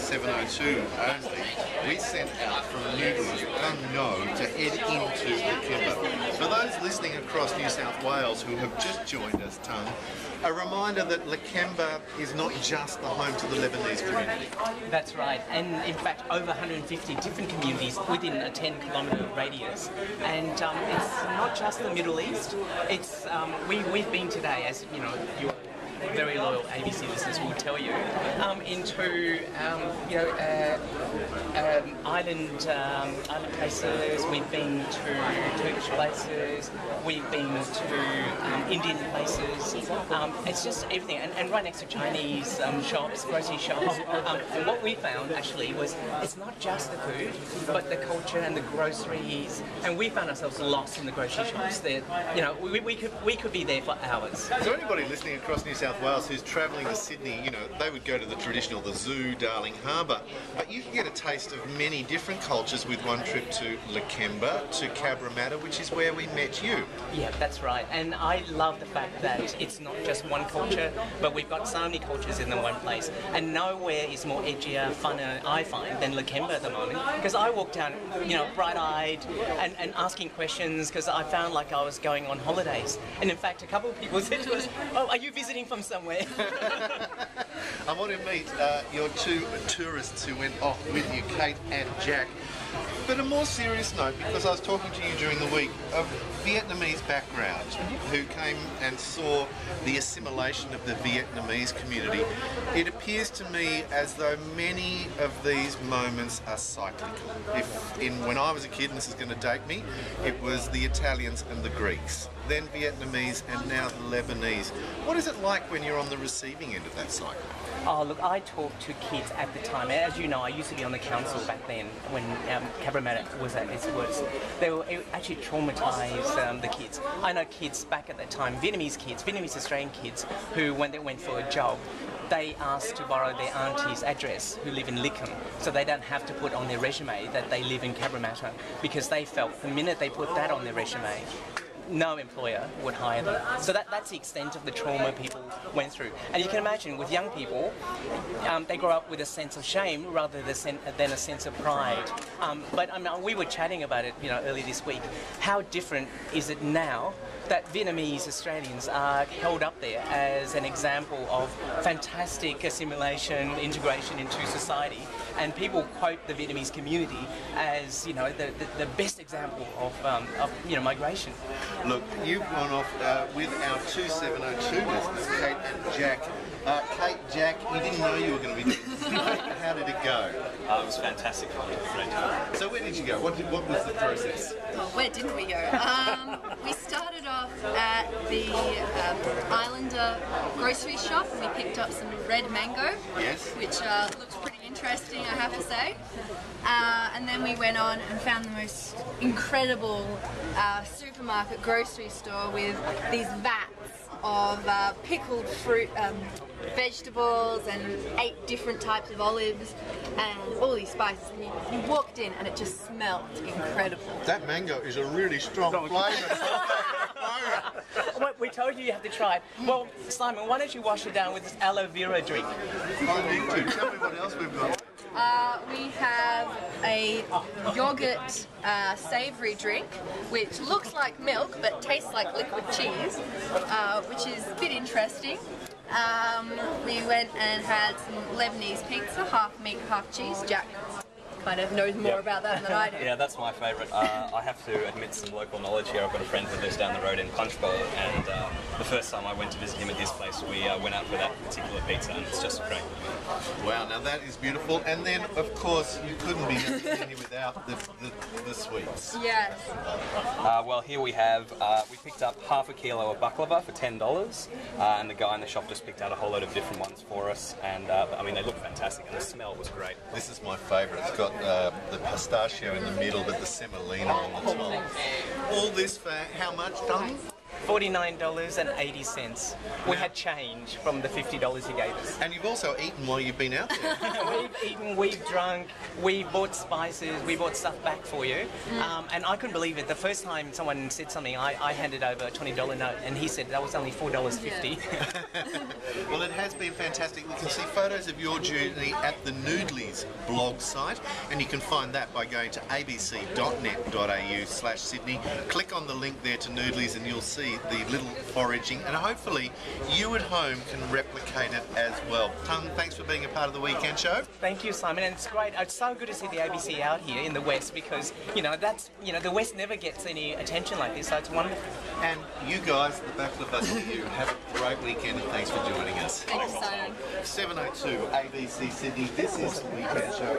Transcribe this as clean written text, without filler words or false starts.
2702 only, we sent out from Noodlies to head into Lakemba. For those listening across New South Wales who have just joined us, Tung, a reminder that Lakemba is not just the home to the Lebanese community. That's right, and in fact over 150 different communities within a 10-kilometre radius. And it's not just the Middle East, it's we've been today, as you know, your very loyal ABC listeners will tell you, into island places. We've been to Turkish places. We've been to Indian places. It's just everything, and right next to Chinese shops, grocery shops. And what we found actually was it's not just the food, but the culture and the groceries. And we found ourselves lost in the grocery shops. There, you know, we could be there for hours. So anybody listening across New South Wales who's travelling to Sydney, you know, they would go to the traditional, the zoo, Darling Harbour, but you can get a taste of many different cultures with one trip to Lakemba, to Cabramatta, which is where we met you. Yeah, that's right, and I love the fact that it's not just one culture, but we've got so many cultures in the one place, and nowhere is more edgier, funner, I find, than Lakemba at the moment, because I walked down, you know, bright-eyed and asking questions, because I found like I was going on holidays, and in fact a couple of people said to us, oh, are you visiting from somewhere? I want to meet your two tourists who went off with you, Kate and Jack. But a more serious note, because I was talking to you during the week, of Vietnamese background, who came and saw the assimilation of the Vietnamese community. It appears to me as though many of these moments are cyclical. When I was a kid, and this is going to date me, it was the Italians and the Greeks, then Vietnamese, and now the Lebanese. What is it like when you're on the receiving end of that cycle? Oh, look, I talked to kids at the time. As you know, I used to be on the council back then when Cabramatta was at its worst. They were actually traumatised, the kids. I know kids back at that time, Vietnamese Australian kids, who, when they went for a job, they asked to borrow their auntie's address, who live in Lakemba, so they don't have to put on their resume that they live in Cabramatta, because they felt the minute they put that on their resume, no employer would hire them. So that's the extent of the trauma people went through. And you can imagine with young people, they grow up with a sense of shame rather than a sense of pride. But I mean, we were chatting about it, you know, earlier this week. How different is it now that Vietnamese Australians are held up there as an example of fantastic assimilation, integration into society, and people quote the Vietnamese community as, you know, the best example of you know, migration. Look, you've gone off with our 2702 listeners, Kate and Jack. Kate, Jack, you didn't know you were going to be doing this. How did it go? It was fantastic. Great time. So where did you go? What was the process? Well, where didn't we go? We started off at the Islander grocery shop, and we picked up some red mango, yes, which looks pretty interesting, I have to say. And then we went on and found the most incredible supermarket grocery store with these vats of pickled fruit, vegetables, and 8 different types of olives, and all these spices. And you walked in and it just smelled incredible. That mango is a really strong flavour. Well, we told you have to try it. Well, Simon, why don't you wash it down with this aloe vera drink? I need to. Tell me what else we've got. We have a yogurt savoury drink, which looks like milk but tastes like liquid cheese, which is a bit interesting. We went and had some Lebanese pizza, half meat, half cheese. Jack kind of knows more about that than I do. Yeah, that's my favourite. I have to admit some local knowledge here. I've got a friend who lives down the road in Punchbowl, and the first time I went to visit him at his place, we went out for that particular pizza, and it's just great. Wow, now that is beautiful. And then, of course, you couldn't be here without the sweets. Yes. Well, here we have, we picked up half a kilo of baklava for $10, and the guy in the shop just picked out a whole load of different ones for us, and I mean, they look fantastic, and the smell was great. This is my favourite. It's got the pistachio in the middle, but the semolina on the top. All this for how much, Tom? $49.80. We had change from the $50 you gave us. And you've also eaten while you've been out there. We've eaten, we've drunk, we bought spices, we bought stuff back for you. And I couldn't believe it. The first time someone said something, I handed over a $20 note and he said that was only $4.50. Well, it has been fantastic. We can see photos of your journey at the Noodlies blog site, and you can find that by going to abc.net.au/Sydney. Click on the link there to Noodlies and you'll see the little foraging, and hopefully you at home can replicate it as well. Tung, thanks for being a part of the weekend show. Thank you, Simon, and it's great. It's so good to see the ABC out here in the West because, the West never gets any attention like this, so it's wonderful. And you guys, the backflip us to you, have a great weekend and thanks for joining us. Thanks, Simon. 7:02 ABC Sydney, this is the weekend show.